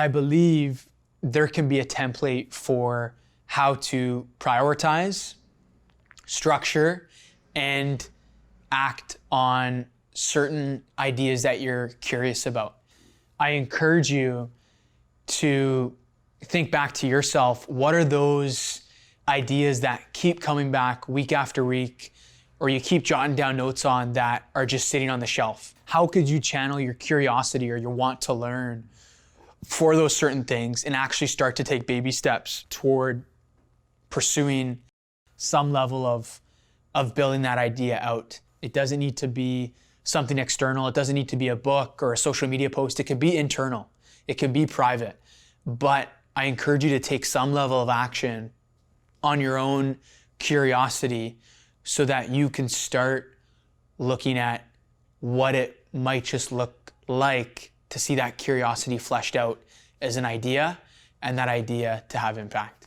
I believe there can be a template for how to prioritize, structure, and act on certain ideas that you're curious about. I encourage you to think back to yourself. What are those ideas that keep coming back week after week, or you keep jotting down notes on that are just sitting on the shelf? How could you channel your curiosity or your want to learn for those certain things and actually start to take baby steps toward pursuing some level of building that idea out? It doesn't need to be something external. It doesn't need to be a book or a social media post. It could be internal. It could be private. But I encourage you to take some level of action on your own curiosity so that you can start looking at what it might just look like to see that curiosity fleshed out as an idea, and that idea to have impact.